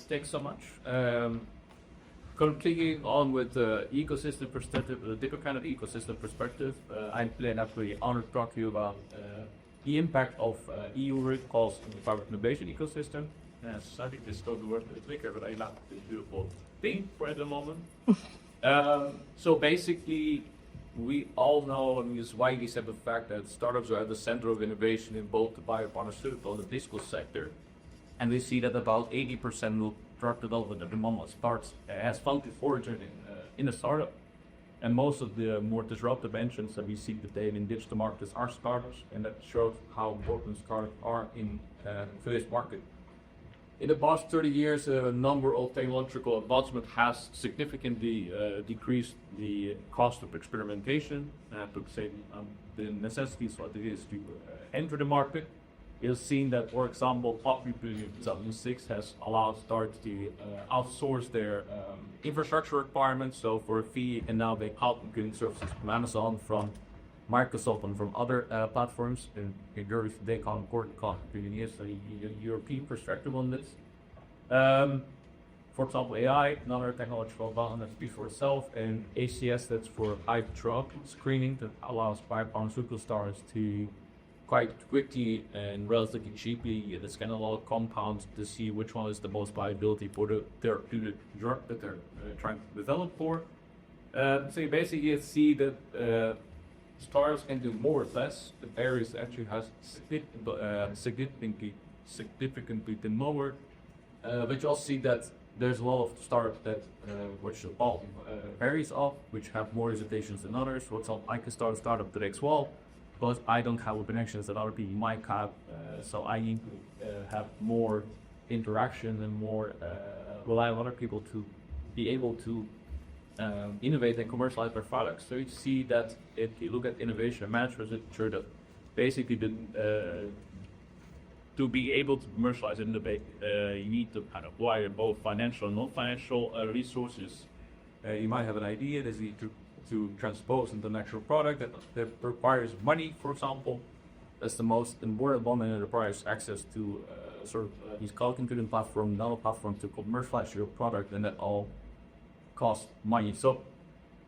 thanks so much. Continuing on with the ecosystem perspective, a different kind of ecosystem perspective, I'm actually honored to talk to you about the impact of EU recalls in the private innovation ecosystem. Yes, I think this is going to work a bit quicker, but I love this beautiful thing for at the moment. So basically, we all know and it's widely said the fact that startups are at the center of innovation in both the biopharmaceutical and the digital sector. And we see that about 80% of drug development at the moment has found its origin in a startup. And most of the more disruptive entrants that we see today in digital markets are startups, and that shows how important startups are in today's market. In the past 30 years, a number of technological advancement has significantly decreased the cost of experimentation, to say the necessities what it is to enter the market. You've seen that, for example, Popular in 2006 has allowed startups to outsource their infrastructure requirements, so for a fee, and now they cloud computing services from Amazon, from Microsoft, and from other platforms. In Europe, they call important cloud computing is a European perspective on this. For example, AI, another technological advancement that speaks for itself, and ACS, that's for high drug screening, that allows biopharmaceutical startups to quite quickly and relatively cheaply scan a lot of compounds to see which one is the most viability for the therapeutic drug that they're trying to develop for. So you basically see that startups can do more or less. The barriers actually has significantly been lowered. But you also see that there's a lot of startups that which all varies off, which have more hesitations than others. For example, I can start a startup today as well, but I don't have the connections that other people might have, so I need to have more interaction and more rely on other people to be able to innovate and commercialize their products. So you see that if you look at innovation and management literature, that basically to be able to commercialize and innovate, you need to kind of acquire both financial and non-financial resources. You might have an idea, there's need to transpose into an actual product that requires money, for example. That's the most important one, and it requires access to these cloud computing platform, nano platform to commercialize your product, and that all costs money. So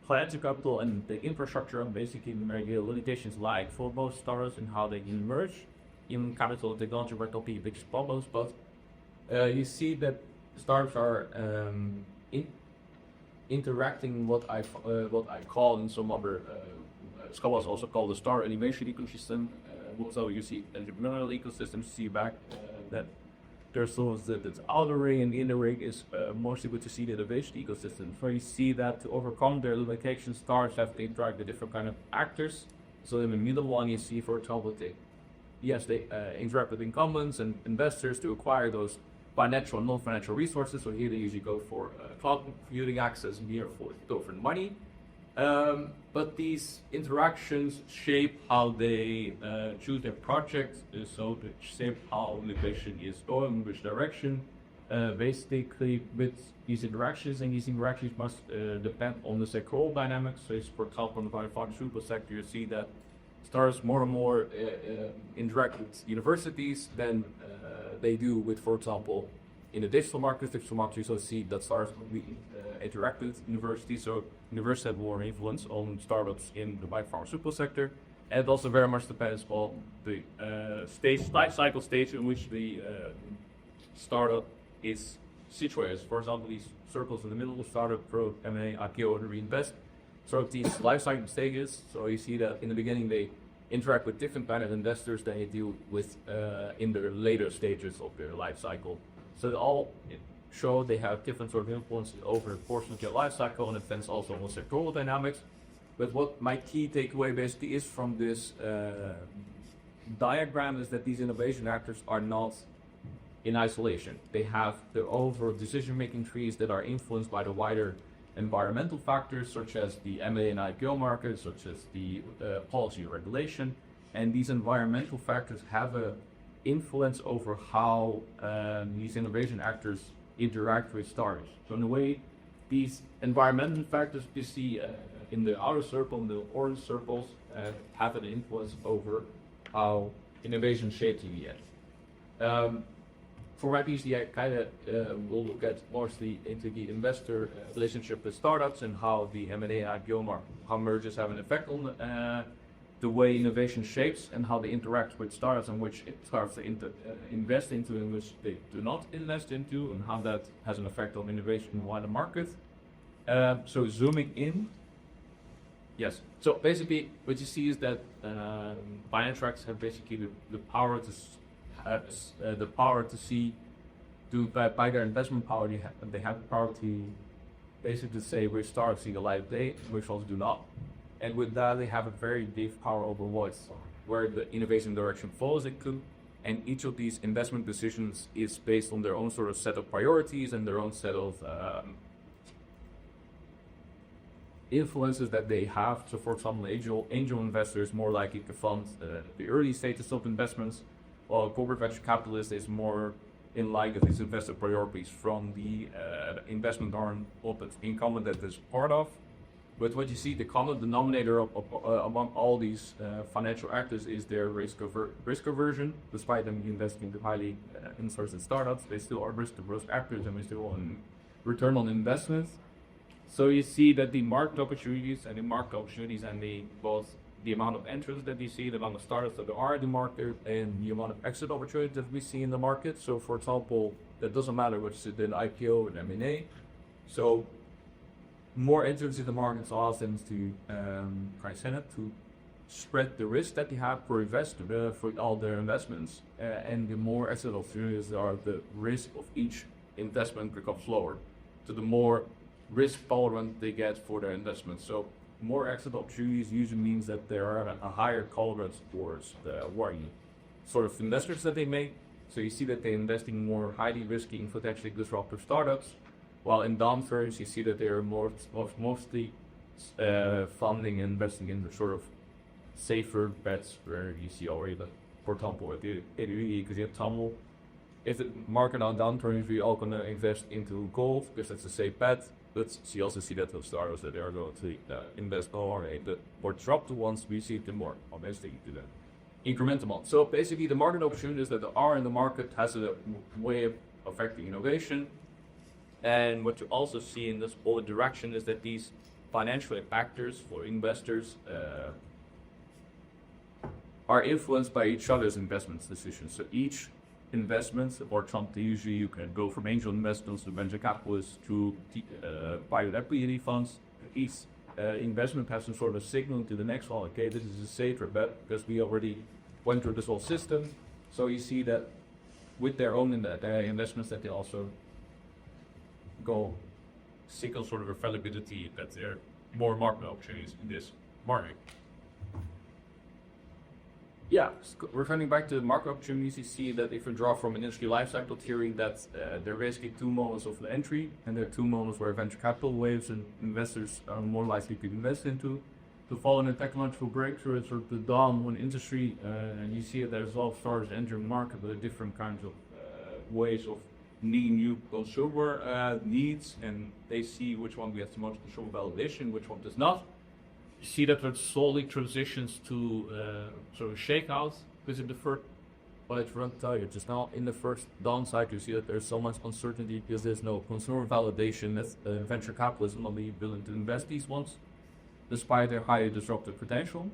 financial capital and the infrastructure and basically the limitations like for most startups and how they can emerge. Human capital technology were the biggest problems, but you see that startups are interacting what I call in some other scholars also call the star innovation ecosystem. So you see entrepreneurial ecosystem, see back that there's those that's outer ring, and the inner ring is mostly good to see the innovation ecosystem. So you see that to overcome their limitations, startups have to interact with different kind of actors. So in the middle one, you see, for example, they interact with incumbents and investors to acquire those financial and non-financial resources. So here they usually go for cloud computing access, and here for different money. But these interactions shape how they choose their projects, so they shape how innovation is going, which direction. Basically, with these interactions, and these interactions must depend on the sectoral dynamics. So, for example, in the biopharmaceutical sector, you see that startups more and more interact with universities than they do with, for example, in the digital market, you also see that startups interact with universities, so universities have more influence on startups in the biopharmaceutical sector. And it also very much depends on the life cycle stage in which the startup is situated. For example, these circles in the middle of startup, growth, M&A, IPO, and reinvest. So these life cycle stages, so you see that in the beginning they interact with different kind of investors than they deal with in the later stages of their life cycle. So they all show they have different sort of influence over a portion of their life cycle, and it depends also on sectoral dynamics. But what my key takeaway basically is from this diagram is that these innovation actors are not in isolation. They have their overall decision-making trees that are influenced by the wider environmental factors, such as the M&A and IPO market, such as the policy regulation. And these environmental factors have an influence over how these innovation actors interact with startups. So in a way, these environmental factors you see in the outer circle, in the orange circles, have an influence over how innovation shapes in the end. for my PhD, I kind of will look at mostly into the investor relationship with startups and how the M&A IPO market, how mergers have an effect on the way innovation shapes and how they interact with startups and which startups they invest into and which they do not invest into, and how that has an effect on innovation in the wider market. So zooming in, yes. So basically, what you see is that finance tracks have basically the power to see, by their investment power, they have the power to basically say which startups see the light of day, which ones do not. And with that, they have a very deep power over where the innovation direction follows it to. And each of these investment decisions is based on their own sort of set of priorities and their own set of influences that they have. So, for example, angel investors more likely to fund the early stages of investments, while a corporate venture capitalist is more in line with his investor priorities from the investment arm of the incumbent that is part of. But what you see, the common denominator among all these financial actors is their risk aversion. Despite them investing into highly insourced startups, they still are risk-averse actors, and we still want return on investments. So you see that the market opportunities and both the amount of entrants that we see, the amount of startups that there are in the market, and the amount of exit opportunities that we see in the market. So, for example, that doesn't matter which is an IPO or an M&A. So, more entrants in the market allows them to to spread the risk that they have for for all their investments, and the more exit opportunities there are, the risk of each investment becomes lower. So the more risk tolerant they get for their investments. So more exit opportunities usually means that there are a higher tolerance towards the sort of investors that they make. So you see that they're investing more highly risky and potentially disruptive startups, while in downturns you see that they're mostly funding and investing in the sort of safer bets, where you see already that, for example, at the because you have tumble. If the market on downturns, we all gonna invest into gold because that's a safe bet. But you also see that those startups that they are going to invest more in the more disruptive ones, we see the more obviously to the incremental ones. So basically, the market opportunities that are in the market has a way of affecting innovation. And what you also see in this whole direction is that these financial factors for investors are influenced by each other's investment decisions. So each investment, or usually you can go from angel investors to venture capitalists to private equity funds. Each investment has some sort of signal to the next one. Okay, this is a safer bet because we already went through this whole system. So you see that with their own investments, that they also go signal sort of a fallibility that there are more market opportunities in this market. Yeah, referring back to the market opportunities, you see that if you draw from an industry lifecycle theory, that there are basically two moments of the entry, and there are two moments where venture capital waves and investors are more likely to invest into. To follow a technological breakthrough, it's sort of the dawn of an industry, and you see that there's a lot of startups entering the market with different kinds of ways of needing new consumer needs, and they see which one gets the most consumer validation, which one does not. You see that it slowly transitions to sort of shakeouts, because in the first, but I forgot to tell you, just now in the first down cycle, you see that there's so much uncertainty because there's no consumer validation that venture capitalists will not be willing to invest these ones, despite their highly disruptive potential.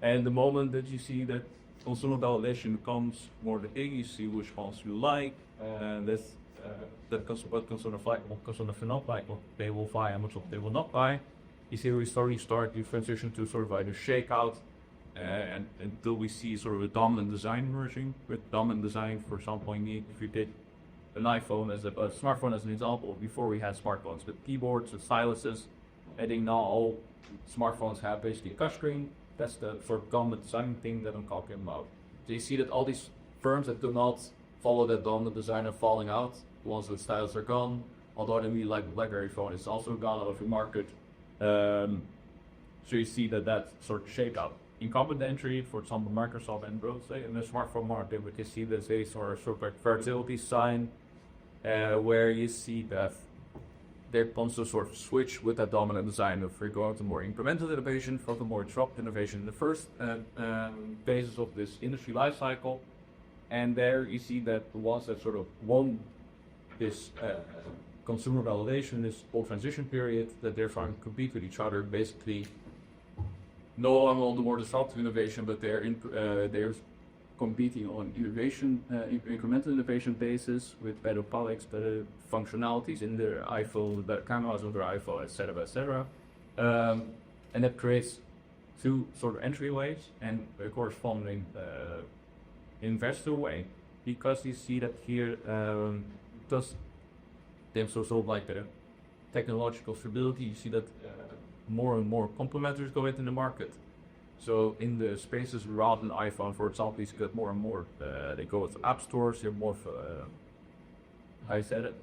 And the moment that you see that consumer validation becomes more the thing, you see which ones you like, and what consumer not like, what they will buy and what they will not buy. You see we start to transition to sort of either shakeout, and until we see sort of a dominant design emerging. With dominant design, for example, if you take an iPhone as a smartphone as an example, before we had smartphones with keyboards and styluses, I think now all smartphones have basically a touchscreen. That's the sort of dominant design thing that I'm talking about. So you see that all these firms that do not follow that dominant design are falling out. The ones with stylus are gone, although they really like the BlackBerry phone, it's also gone out of the market. So you see that sort of shakeout. Incumbent entry, for example, Microsoft and Google, say in the smartphone market, but you see there's a sort of like fertility sign, where you see that there comes to sort of switch with that dominant design of we go to more incremental innovation from the more disruptive innovation. The first phases of this industry life cycle, And there you see that the ones that sort of won this consumer validation, this whole transition period, that they're trying to compete with each other, basically no longer on the more disruptive innovation, but they're competing on innovation, incremental innovation basis with better products, better functionalities in their iPhone, better cameras on their iPhone, etc., etc. And that creates two sort of entryways and a corresponding investor way, because you see that here does them sort of like the technological stability. You see that more and more complementers go into the market. So in the spaces rather than iPhone, for example, you get more and more. They go to app stores. They're more, I said it,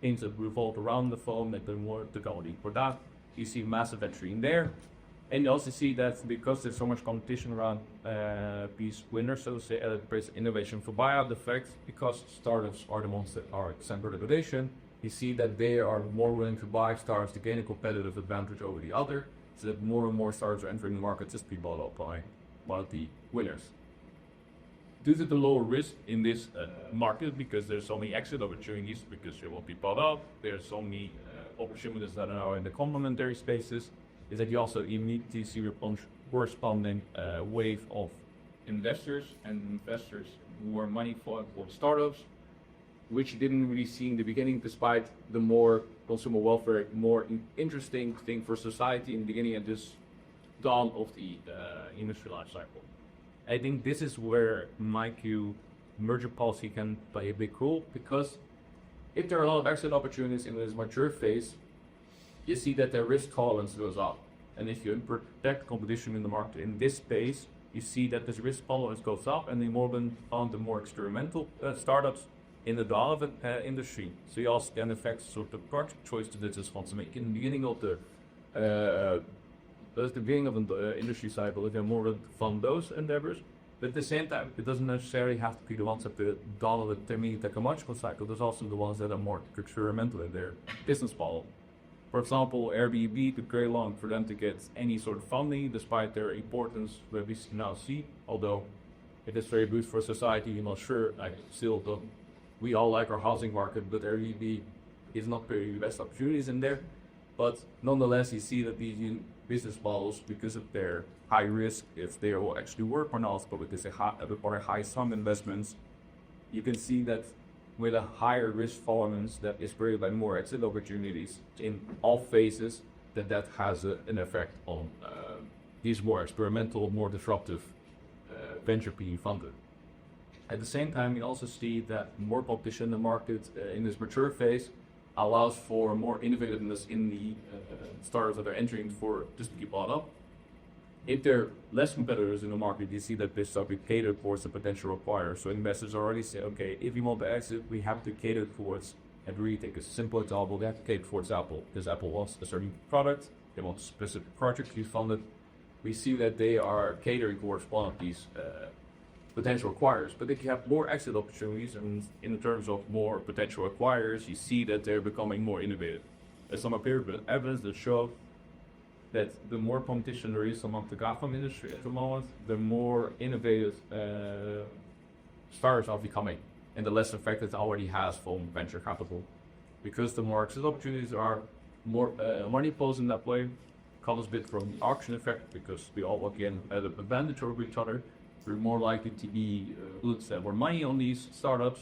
things that revolve around the phone. That they're more technology. For that, you see massive entry in there. And you also see that because there's so much competition around these winners, so to say, there's innovation for buyout effect, because startups are the ones that are center liquidation, you see that they are more willing to buy startups to gain a competitive advantage over the other, so that more and more startups are entering the market just to be bought up by one of the winners. Due to the lower risk in this market, because there's so many exit opportunities, because they will be bought up, there's so many opportunities that are now in the complementary spaces, is that you also immediately see a corresponding wave of investors who are money for startups, which you didn't really see in the beginning, despite the more consumer welfare, more interesting thing for society in the beginning and this dawn of the industry life cycle. I think this is where MyQ merger policy can play a big role, because if there are a lot of exit opportunities in this mature phase, you see that their risk tolerance goes up. And if you protect competition in the market in this space, you see that this risk tolerance goes up, and they more than found the more experimental startups in the relevant industry. So you also can affect sort of the project choice that this wants to make in the beginning of the beginning of the industry cycle. They're more than fund those endeavors. But at the same time, it doesn't necessarily have to be the ones at the dollar technological cycle. There's also the ones that are more experimental in their business model. For example, Airbnb took very long for them to get any sort of funding, despite their importance that we now see. Although it is very good for society, I'm not sure. I still don't. We all like our housing market, but Airbnb is not very best opportunities in there. But nonetheless, you see that these business models, because of their high risk, if they will actually work or not, but with this high sum investments, you can see that with a higher risk tolerance that is created by more exit opportunities in all phases, that has an effect on these more experimental, more disruptive venture PE funded. At the same time, you also see that more competition in the market in this mature phase allows for more innovativeness in the startups that are entering for just to keep bought up. If there are less competitors in the market, you see that this start to cater towards the potential acquirer. So investors already say, okay, if we want to exit, we have to cater towards, and really take a simple example, they have to cater towards Apple, because Apple wants a certain product, they want a specific project to be funded. We see that they are catering towards one of these potential acquirers. But if you have more exit opportunities, and in terms of more potential acquirers, you see that they're becoming more innovative. There's some evidence that show that the more competition there is among the GAFAM industry at the moment, the more innovative startups are becoming, and the less effect it already has from venture capital. Because the more exit opportunities are, more money flows in that way. Comes a bit from the auction effect, because we all again have an advantage over each other. We're more likely to be spend more money on these startups,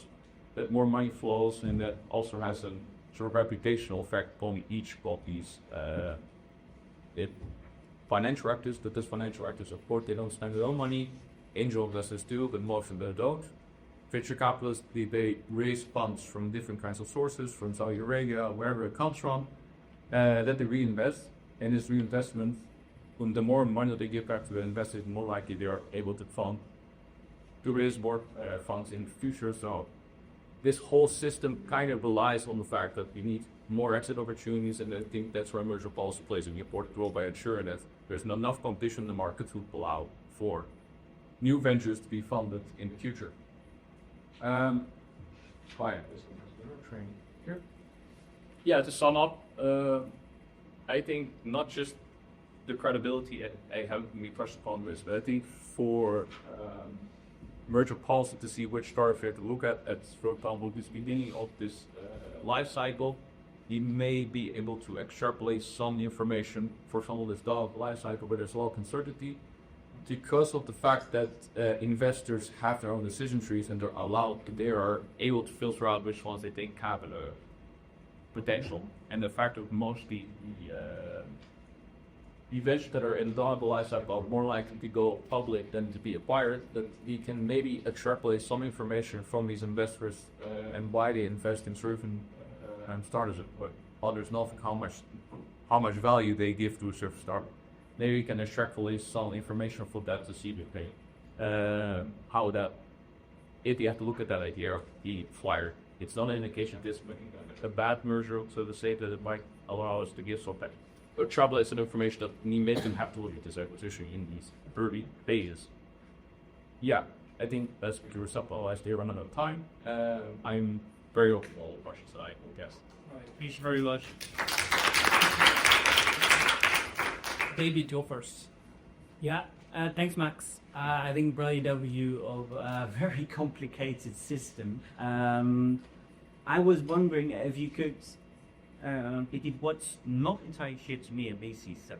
that more money flows, and that also has a sort of reputational effect on each of these financial actors. That these financial actors, of course, they don't spend their own money. Angel investors do, but most of them don't. Venture capitalists, they raise funds from different kinds of sources, from Saudi Arabia, wherever it comes from, that they reinvest. And this reinvestment, the more money they give back to the investors, the more likely they are able to raise more funds in the future. So this whole system kind of relies on the fact that we need more exit opportunities, and I think that's where merger policy plays an important role, by ensuring that there's not enough competition in the market to allow for new ventures to be funded in the future. Yeah, to sum up, I think not just the credibility I have me touched upon this, but I think for merger policy to see which startup you have to look at, for example, this beginning of this life cycle. You may be able to extrapolate some information for some of this life cycle, but there's a lot of uncertainty because of the fact that investors have their own decision trees and they are able to filter out which ones they think have potential. And the fact of mostly the ventures that are in the life cycle are more likely to go public than to be acquired, that we can maybe extrapolate some information from these investors and why they invest in certain startups, but others not how much value they give to a certain startup. Maybe we can extrapolate some information from that to see how that, if you have to look at that idea of the flyer, it's not an indication this a bad merger, so to say that it might allow us to give some trouble is an information that we may have to look at this acquisition in these early phases. Yeah, I think that's your sample as they run out of time. I'm very open to all the questions that I guess. All right, thank you very much. David, go first. Yeah, thanks, Max. I think brilliant overview of a very complicated system. I was wondering if you could, what's not entirely clear to me, basically, so,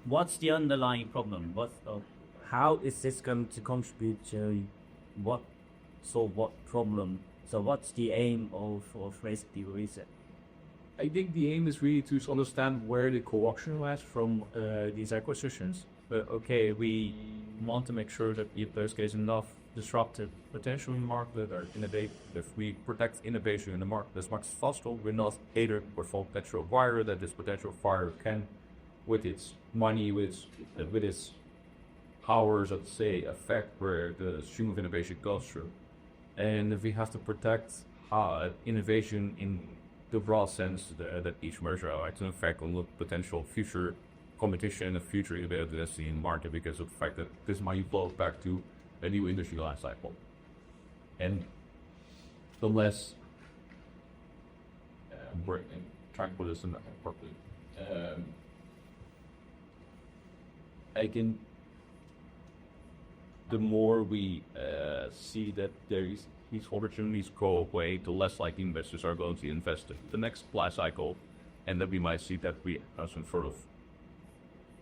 what's the underlying problem? How is this going to contribute to solve what problem? So what's the aim of basically reset? I think the aim is really to understand where the co-option lies from these acquisitions. But okay, we want to make sure that if there's enough disruptive potential in the market or innovate, if we protect innovation in the market as much as possible, we're not hater or for potential acquirer that this potential acquirer can, with its money, with its powers, let's say, affect where the stream of innovation goes through. And if we have to protect innovation in the broad sense that each merger acts in effect on potential future competition and future innovative in the market because of the fact that this might flow back to a new industry life cycle. And unless we're trying to put this in that properly, I can. The more we see that these opportunities go away, the less likely investors are going to invest in the next life cycle, and then we might see that we have some sort of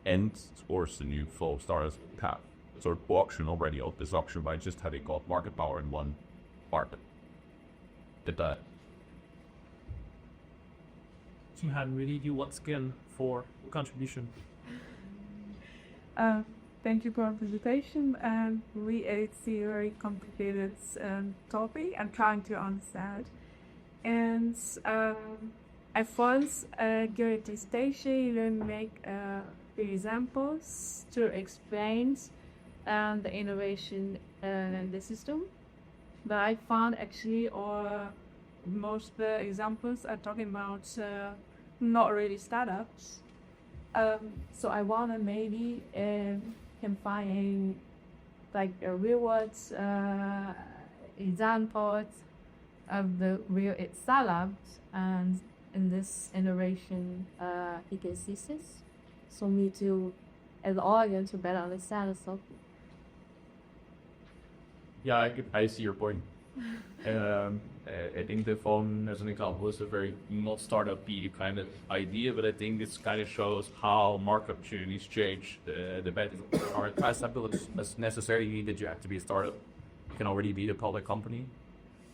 end towards the new flow of startups path. Sort of auction already of this auction by just having got market power in one market. Did that? So, Han, really, you once again for contribution. Thank you for the presentation. It's a very complicated topic. I'm trying to understand. And I once during this station, you will make examples to explain the innovation in the system. But I found actually most of the examples are talking about not really startups. So I want to maybe can find like a real world examples of the real startups and in this innovation ecosystem. So me to as an audience to better understand the stuff. Yeah, I see your point. I think the phone, as an example, is a very not startup-y kind of idea, but I think this kind of shows how market opportunities change. The bet are as necessarily that you have to be a startup. You can already be a public company.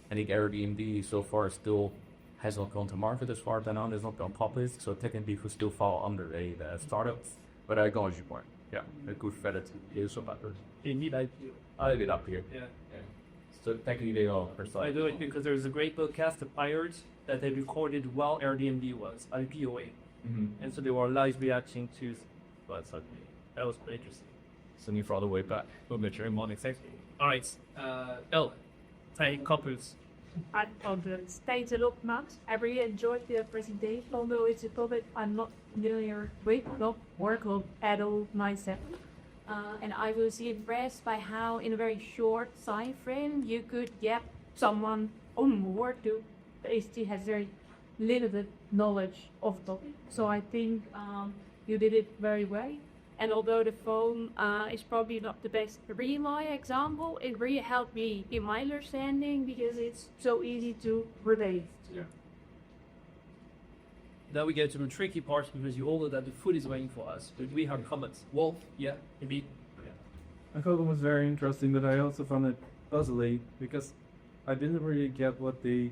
I think Airbnb so far still has not gone to market as far as I know. It's not gone public, so technically it could still fall under a startup. But I acknowledge your point. Yeah, a good credit is so better. Indeed, I leave it up here. Yeah. So technically they all are I do it because there's a great podcast of pirates that they recorded while Airbnb was IPOA. Mm-hmm. And so they were live reacting to that was pretty interesting. So you all the way back. Alright. Elle, take couples. I thanks a lot, Max. I really enjoyed the presentation, although it's a topic I'm not familiar with, not work at all myself. And I was impressed by how, in a very short time frame, you could get someone on board who basically has very limited knowledge of the topic. So I think you did it very well. And although the phone is probably not the best real life example, it really helped me in my understanding because it's so easy to relate. Yeah. Now we get to the tricky parts because you all know that the food is waiting for us. But we have comments. Wolf, yeah, maybe. I thought it was very interesting, but I also found it puzzling because I didn't really get what the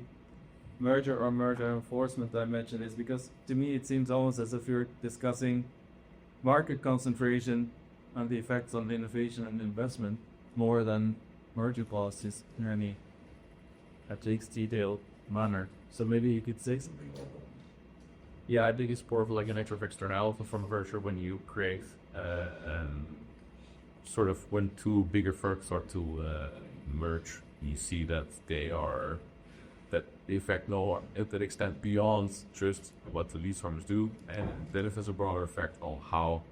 merger or merger enforcement dimension is, because to me it seems almost as if you're discussing market concentration and the effects on innovation and investment more than merger policies in any at least detailed manner. So maybe you could say something about that. Yeah, I think it's more of like a nature of externality from a merger when you create sort of when two bigger firms start to merge, you see that that the effect no to that extent beyond just what the lease farmers do, and then it has a broader effect on how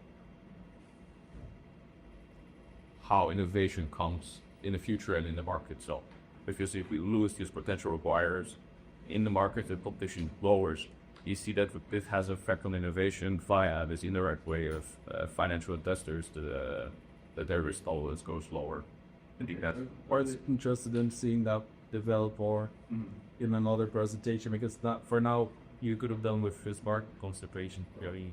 innovation comes in the future and in the market. So because if we lose these potential acquirers in the market, the competition lowers. You see that it has an effect on innovation via this indirect way of financial investors that their risk tolerance goes lower. I think that Or is interested in seeing that develop more in another presentation, because that for now you could have done with this market concentration. Really.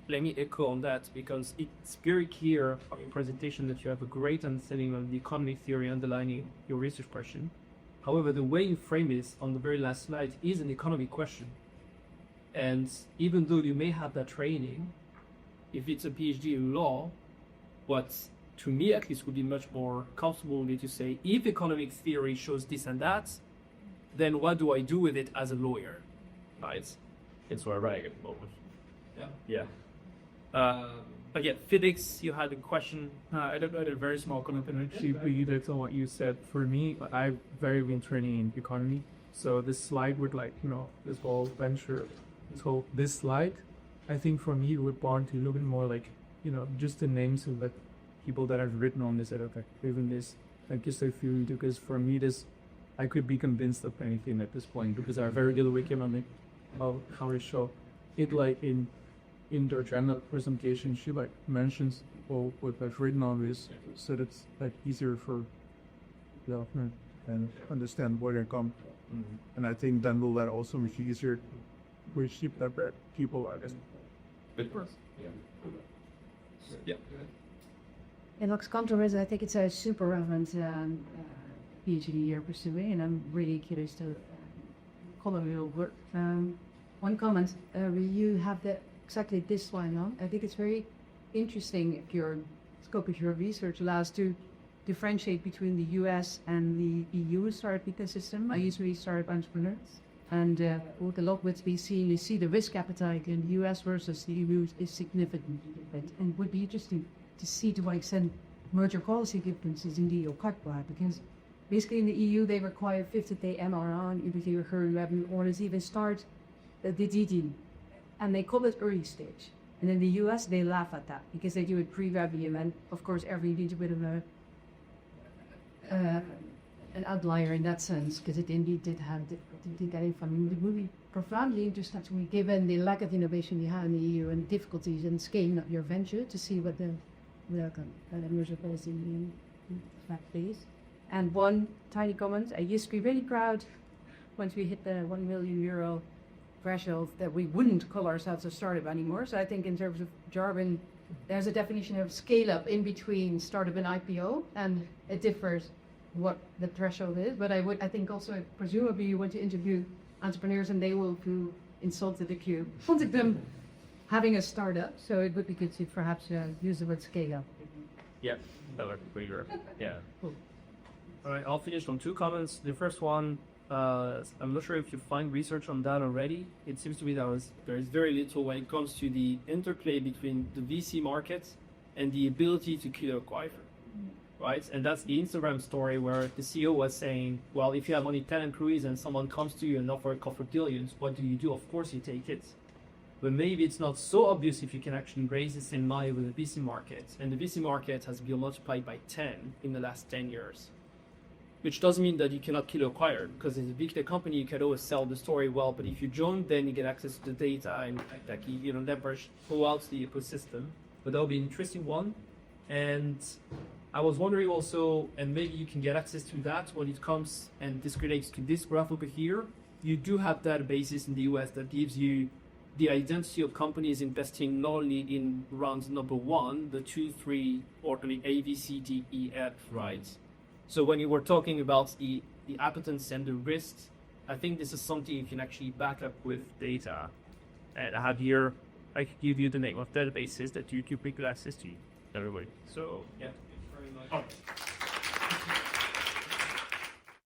Let me echo on that because it's very clear from your presentation that you have a great understanding of the economy theory underlining your research question. However, the way you frame it on the very last slide is an economy question. And even though you may have that training, if it's a PhD in law, what to me at least would be much more comfortable to say, if economic theory shows this and that, then what do I do with it as a lawyer? Right? it's what I'm writing at the moment. Yeah. But yeah, Felix, you had a question. I don't know, a very small comment and actually piggyback on what you said. For me, I've very been training in economy. So this slide would this whole venture. So this slide, I think for me, would want to look at more like, just the names of the people that have written on this, okay, even this, like just a few, because for me, I could be convinced of anything at this point because I have very little economic about how it show it in their general presentation, she mentions what I've written on this, so that's easier for the author and understand where they come. And I think then will that also make it easier with people, I guess. Yeah. In Lux Contours, I think it's a super relevant PhD you're pursuing, and I'm really curious to follow your work. One comment, you have exactly this slide on. I think it's very interesting if your scope of your research allows to differentiate between the US and the EU startup ecosystem. I usually startup entrepreneurs and work a lot with VC. You see the risk appetite in the US versus the EU is significantly different, and it would be interesting to see to what extent merger policy differences in the EU by, because basically in the EU they require 50-day MRR and iedere recurring revenue, or let's even start the DD, and they call it early stage. And in the US they laugh at that because they do it pre-revenue, and of course every little bit of an outlier in that sense, because it indeed did that in funding. It would be profoundly interesting to me, given the lack of innovation you have in the EU and difficulties in scaling up your venture, to see what the merger policy in fact is. And one tiny comment, I used to be really proud once we hit the €1 million threshold that we wouldn't call ourselves a startup anymore. So I think in terms of jargon, there's a definition of scale up in between startup and IPO, and it differs what the threshold is. But I think also presumably you want to interview entrepreneurs and they will feel insulted if you contact them having a startup. So it would be good to perhaps use the word scale up. Yeah, that would be great. Yeah. Cool. All right, I'll finish on two comments. The first one, I'm not sure if you find research on that already. It seems to me that there is very little when it comes to the interplay between the VC market and the ability to kill acquire, right? And that's the Instagram story where the CEO was saying, well, if you have only 10 employees and someone comes to you and offers a couple of billions, what do? Of course you take it. But maybe it's not so obvious if you can actually raise this in money with the VC market. And the VC market has been multiplied by 10 in the last 10 years. Which doesn't mean that you cannot kill acquire, because as a big tech company, you can always sell the story well. But if you join, then you get access to the data and leverage throughout the ecosystem. but that'll be an interesting one. And I was wondering also, and maybe you can get access to that when it comes, and this relates to this graph over here. You do have databases in the US that gives you the identity of companies investing not only in round number 1, the 2, 3, or the A, B, C, D, E, F, right? So when you were talking about the appetence and the risks, I think this is something you can actually back up with data. And I have here, I can give you the name of databases that you can bring access to, everybody. So, yeah. Thank you very much.